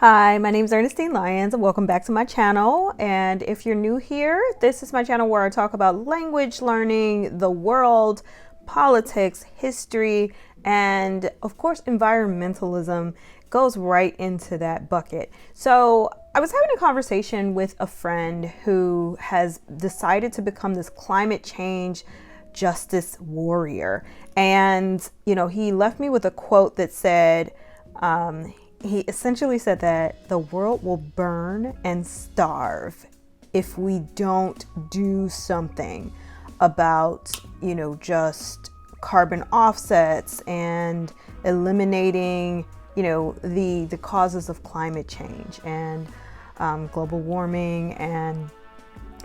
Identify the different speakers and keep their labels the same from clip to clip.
Speaker 1: Hi, my name is Ernestine Lyons and welcome back to my channel. And if you're new here, this is my channel where I talk about language learning, the world, politics, history, and of course, environmentalism goes right into that bucket. So I was having a conversation with a friend who has decided to become this climate change justice warrior. And, he left me with a quote that said, he essentially said that the world will burn and starve if we don't do something about, just carbon offsets and eliminating, the causes of climate change and global warming and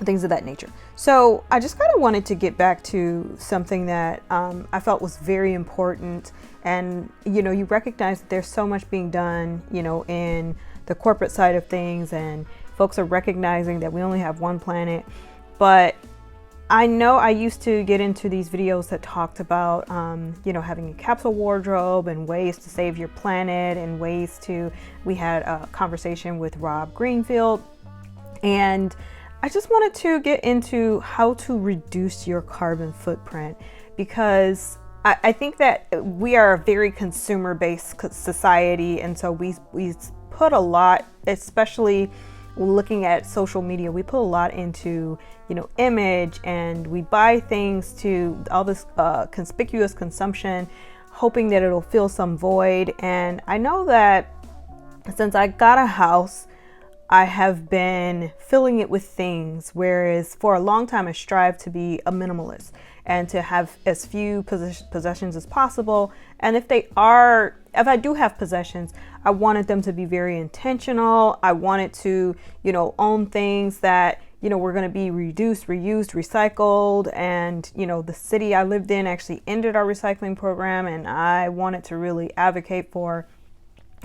Speaker 1: things of that nature. So I just kind of wanted to get back to something that I felt was very important. And, you recognize that there's so much being done, in the corporate side of things, and folks are recognizing that we only have one planet. But I know I used to get into these videos that talked about, having a capsule wardrobe and ways to save your planet and we had a conversation with Rob Greenfield, and I just wanted to get into how to reduce your carbon footprint, because I think that we are a very consumer-based society, and so we put a lot, especially looking at social media, we put a lot into image, and we buy things to all this conspicuous consumption, hoping that it'll fill some void. And I know that since I got a house, I have been filling it with things, whereas for a long time I strive to be a minimalist and to have as few possessions as possible. And if I do have possessions, I wanted them to be very intentional. I wanted to, own things that, were going to be reduced, reused, recycled. And, the city I lived in actually ended our recycling program, and I wanted to really advocate for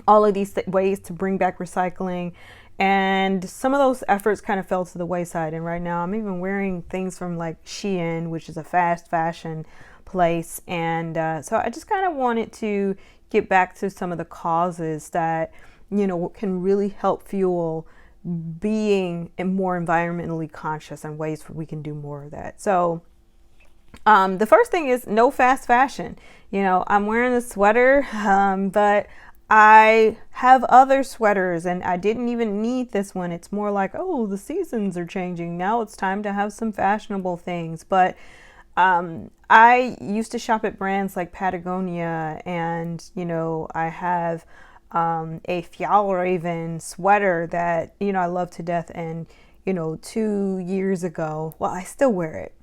Speaker 1: all of these ways to bring back recycling. And some of those efforts kind of fell to the wayside. And right now I'm even wearing things from like Shein, which is a fast fashion place. And so I just kind of wanted to get back to some of the causes that, can really help fuel being more environmentally conscious, and ways we can do more of that. So the first thing is no fast fashion. I'm wearing a sweater, but I have other sweaters, and I didn't even need this one. It's more like, oh, the seasons are changing. Now it's time to have some fashionable things. But I used to shop at brands like Patagonia, and, I have a Fjallraven sweater that, I love to death. And, 2 years ago, well, I still wear it.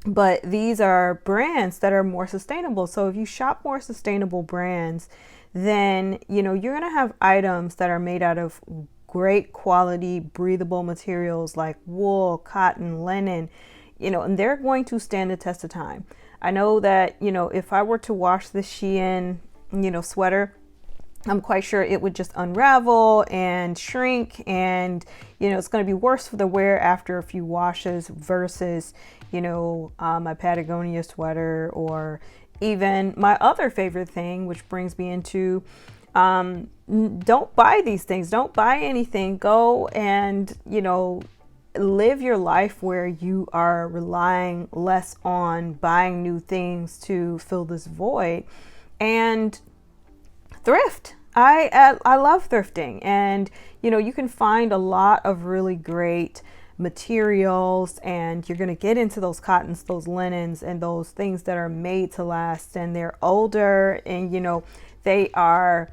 Speaker 1: But these are brands that are more sustainable. So if you shop more sustainable brands, then, you're going to have items that are made out of great quality, breathable materials like wool, cotton, linen, and they're going to stand the test of time. I know that, if I were to wash the Shein, sweater, I'm quite sure it would just unravel and shrink, and, it's going to be worse for the wear after a few washes versus, my Patagonia sweater, or even my other favorite thing, which brings me into don't buy these things. Don't buy anything. Go and, live your life where you are relying less on buying new things to fill this void, and thrift. I love thrifting, and you can find a lot of really great materials, and you're going to get into those cottons, those linens, and those things that are made to last, and they're older, and they are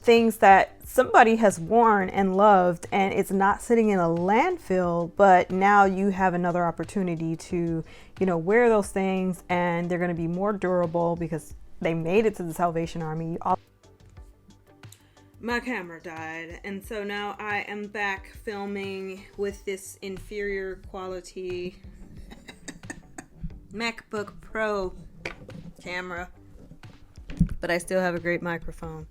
Speaker 1: things that somebody has worn and loved, and it's not sitting in a landfill, but now you have another opportunity to wear those things, and they're going to be more durable because they made it to the Salvation Army. My camera died, and so now I am back filming with this inferior quality MacBook Pro camera, but I still have a great microphone.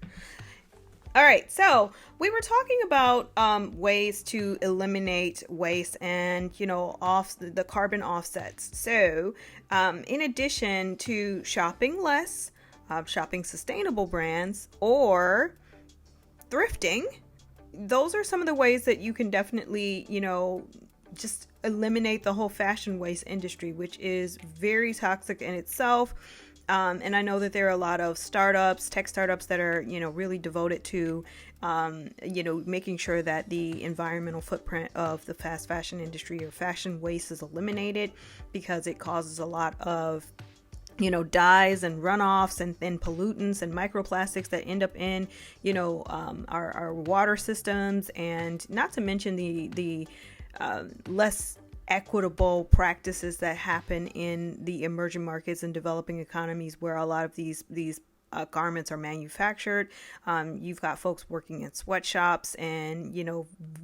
Speaker 1: All right, so we were talking about ways to eliminate waste and, off the carbon offsets. So in addition to shopping less, shopping sustainable brands, or thrifting, those are some of the ways that you can definitely, just eliminate the whole fashion waste industry, which is very toxic in itself. And I know that there are a lot of tech startups that are, really devoted to, making sure that the environmental footprint of the fast fashion industry or fashion waste is eliminated, because it causes a lot of dyes and runoffs and pollutants and microplastics that end up in, our water systems, and not to mention the less equitable practices that happen in the emerging markets and developing economies, where a lot of these garments are manufactured. You've got folks working in sweatshops and,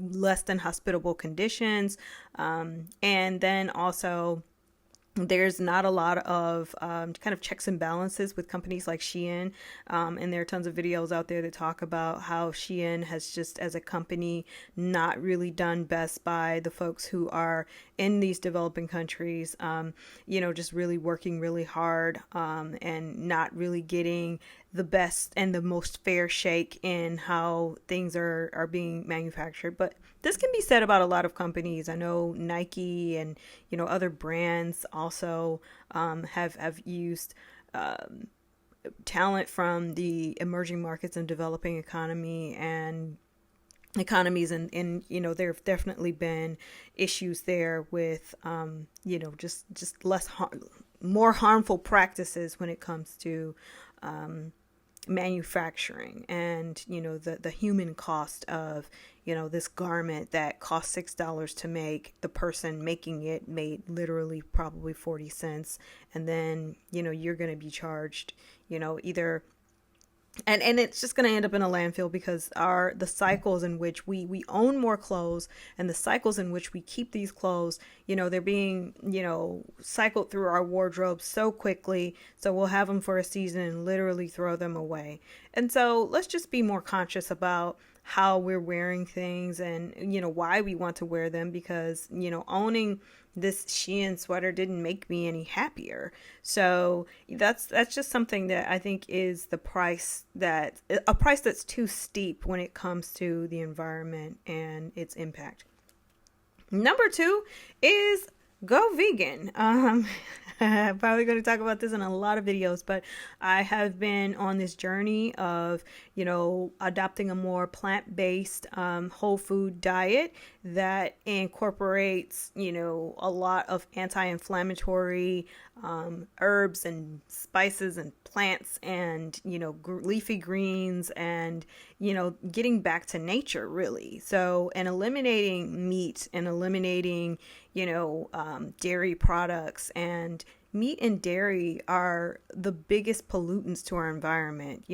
Speaker 1: less than hospitable conditions. And then also, there's not a lot of kind of checks and balances with companies like Shein. And there are tons of videos out there that talk about how Shein has just, as a company, not really done best by the folks who are in these developing countries, just really working really hard, and not really getting the best and the most fair shake in how things are being manufactured. But this can be said about a lot of companies. I know Nike and, other brands also have used talent from the emerging markets and developing economies, and there have definitely been issues there with just more harmful practices when it comes to manufacturing, and the human cost of this garment that cost $6 to make. The person making it made literally probably 40 cents, and then you're going to be charged either, and it's just going to end up in a landfill, because the cycles in which we own more clothes, and the cycles in which we keep these clothes, they're being cycled through our wardrobe so quickly. So we'll have them for a season and literally throw them away. And so let's just be more conscious about how we're wearing things, and why we want to wear them, because owning this Shein sweater didn't make me any happier. So that's just something that I think is a price that's too steep when it comes to the environment and its impact. Number 2 is go vegan. I'm probably going to talk about this in a lot of videos, but I have been on this journey of, adopting a more plant-based, whole food diet that incorporates, a lot of anti-inflammatory herbs and spices and plants, and, leafy greens, and, getting back to nature, really. So, and eliminating meat, and eliminating, dairy products. And meat and dairy are the biggest pollutants to our environment.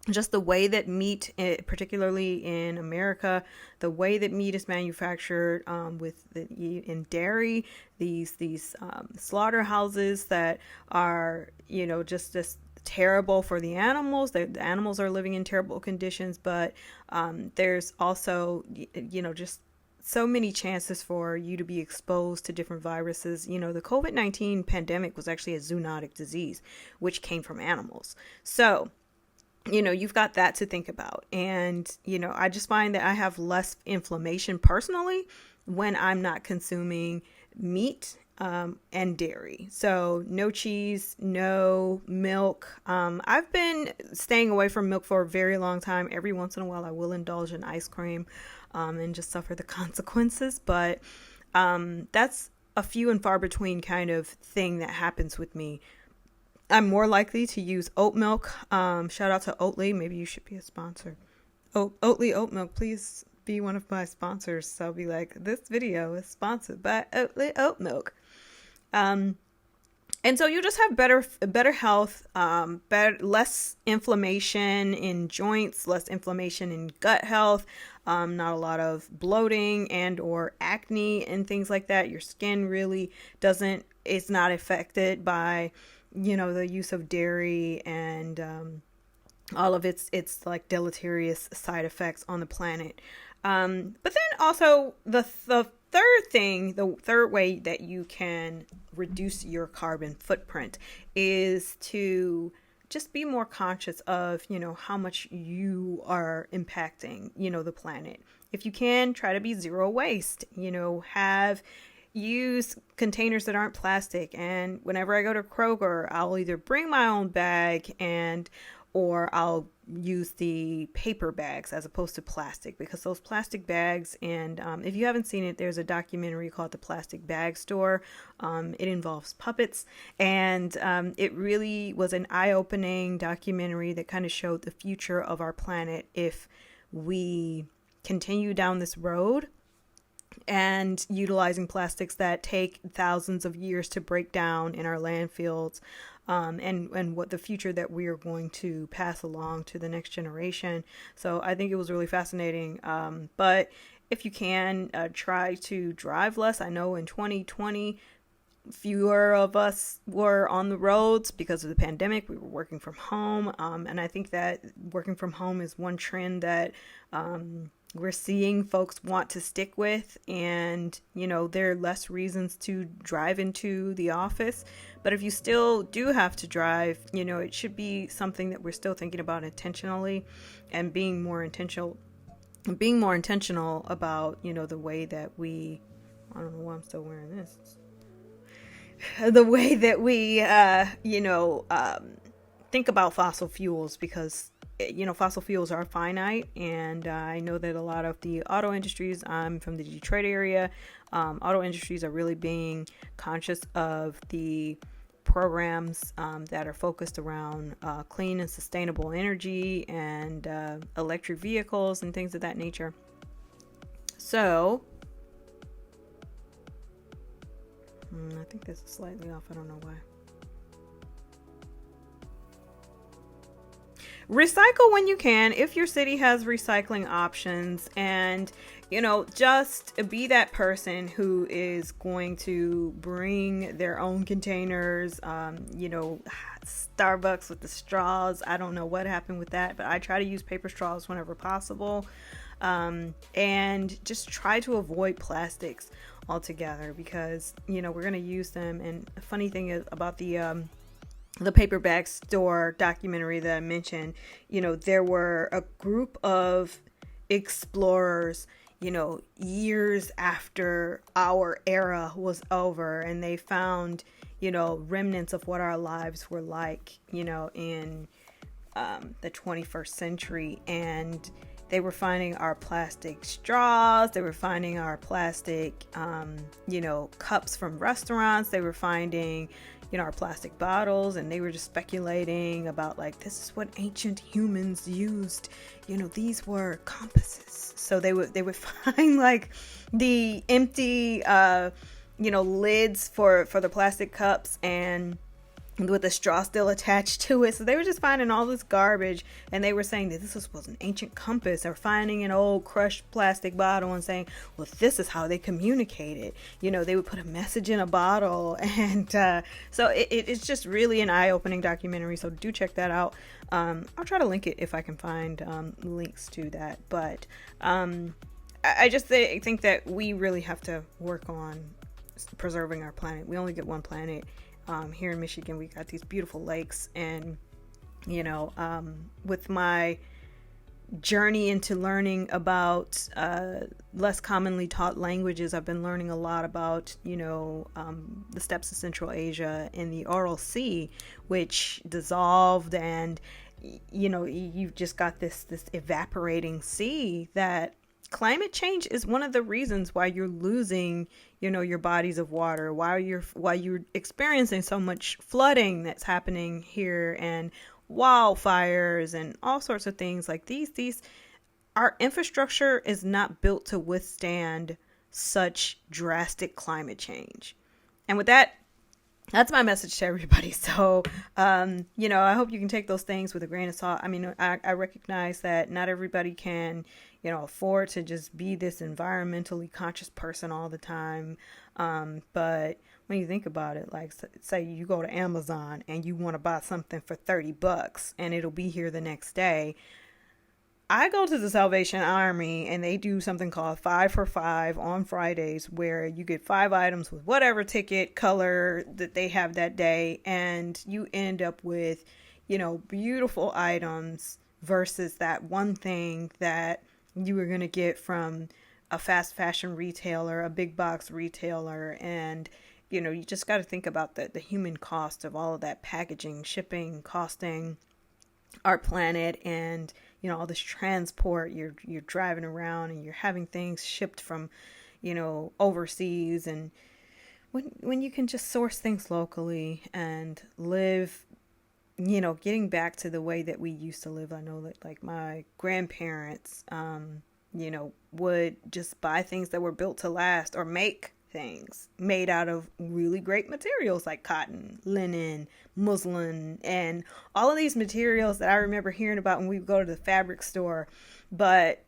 Speaker 1: Just the way that meat, particularly in America, the way that meat is manufactured, in dairy, these slaughterhouses that are, just terrible for the animals. The animals are living in terrible conditions, but there's also, just so many chances for you to be exposed to different viruses. The COVID-19 pandemic was actually a zoonotic disease, which came from animals. So, you've got that to think about. And, I just find that I have less inflammation personally when I'm not consuming meat and dairy. So no cheese, no milk. I've been staying away from milk for a very long time. Every once in a while, I will indulge in ice cream and just suffer the consequences. But that's a few and far between kind of thing that happens with me. I'm more likely to use oat milk. Shout out to Oatly. Maybe you should be a sponsor. Oatly oat milk, please be one of my sponsors. So I'll be like, this video is sponsored by Oatly oat milk. And so you just have better health, less inflammation in joints, less inflammation in gut health, not a lot of bloating and or acne and things like that. Your skin really it's not affected by, the use of dairy and all of its like deleterious side effects on the planet. But then also the third way that you can reduce your carbon footprint is to just be more conscious of, how much you are impacting, the planet. If you can, try to be zero waste, use containers that aren't plastic. And whenever I go to Kroger, I'll either bring my own bag or I'll use the paper bags as opposed to plastic, because those plastic bags, and if you haven't seen it, there's a documentary called The Plastic Bag Store. It involves puppets, and it really was an eye-opening documentary that kind of showed the future of our planet if we continue down this road and utilizing plastics that take thousands of years to break down in our landfills, and what the future that we are going to pass along to the next generation. So I think it was really fascinating. But if you can, try to drive less. I know in 2020, fewer of us were on the roads because of the pandemic. We were working from home. And I think that working from home is one trend that we're seeing folks want to stick with. And, there are less reasons to drive into the office. But if you still do have to drive, it should be something that we're still thinking about intentionally, and being more intentional about, the way that we, I don't know why I'm still wearing this. The way that we, think about fossil fuels, because, fossil fuels are finite. And I know that a lot of the auto industries, I'm from the Detroit area, auto industries are really being conscious of the programs that are focused around clean and sustainable energy and electric vehicles and things of that nature. So I think this is slightly off. I don't know why. Recycle when you can, if your city has recycling options, and just be that person who is going to bring their own containers. Starbucks with the straws, I don't know what happened with that, but I try to use paper straws whenever possible, and just try to avoid plastics altogether, because we're going to use them. And the funny thing is about the paper bag store documentary that I mentioned, there were a group of explorers, years after our era was over, and they found, remnants of what our lives were like, in the 21st century. And they were finding our plastic straws. They were finding our plastic, cups from restaurants. They were finding, our plastic bottles, and they were just speculating about, like, this is what ancient humans used. These were compasses. So they would find, like, the empty, lids for the plastic cups, and with the straw still attached to it. So they were just finding all this garbage, and they were saying that this was an ancient compass, or finding an old crushed plastic bottle and saying, well, this is how they communicated. They would put a message in a bottle. And so it's just really an eye-opening documentary. So do check that out. I'll try to link it if I can find links to that. But I just think that we really have to work on preserving our planet. We only get one planet. Here in Michigan, we got these beautiful lakes, and with my journey into learning about less commonly taught languages, I've been learning a lot about the steppes of Central Asia and the Aral Sea, which dissolved, and you've just got this evaporating sea. That climate change is one of the reasons why you're losing, your bodies of water, why you're experiencing so much flooding that's happening here, and wildfires and all sorts of things like these. Our infrastructure is not built to withstand such drastic climate change. And with that, that's my message to everybody. So, I hope you can take those things with a grain of salt. I mean, I recognize that not everybody can, afford to just be this environmentally conscious person all the time. But when you think about it, like, say you go to Amazon and you want to buy something for $30 and it'll be here the next day. I go to the Salvation Army, and they do something called 5 for 5 on Fridays, where you get 5 items with whatever ticket color that they have that day, and you end up with, beautiful items versus that one thing that you were going to get from a fast fashion retailer, a big box retailer. And, you just got to think about the human cost of all of that packaging, shipping, costing our planet, and, all this transport. You're driving around and you're having things shipped from, overseas. And when you can just source things locally and live, getting back to the way that we used to live. I know that like my grandparents, would just buy things that were built to last, or make things made out of really great materials like cotton, linen, muslin, and all of these materials that I remember hearing about when we would go to the fabric store. But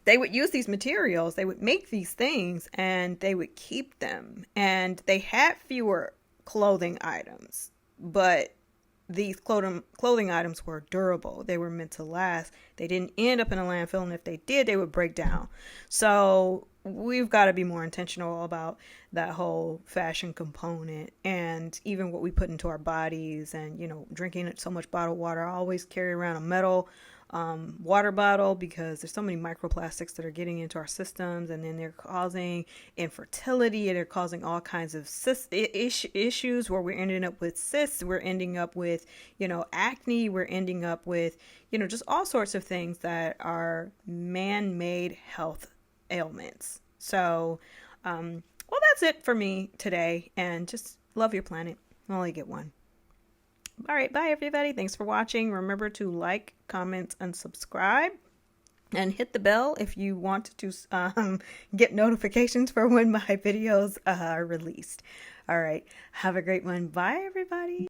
Speaker 1: they would use these materials, they would make these things, and they would keep them. And they had fewer clothing items, but these clothing items were durable. They were meant to last. They didn't end up in a landfill, and if they did, they would break down. So we've got to be more intentional about that whole fashion component, and even what we put into our bodies. And drinking so much bottled water. I always carry around a metal water bottle, because there's so many microplastics that are getting into our systems, and then they're causing infertility, and they're causing all kinds of issues where we're ending up with cysts, we're ending up with acne, we're ending up with just all sorts of things that are man-made health ailments. So well, that's it for me today, and just love your planet. You only get one. All right, bye everybody. Thanks for watching. Remember to like, comment, and subscribe, and hit the bell if you want to get notifications for when my videos are released. All right, have a great one. Bye everybody.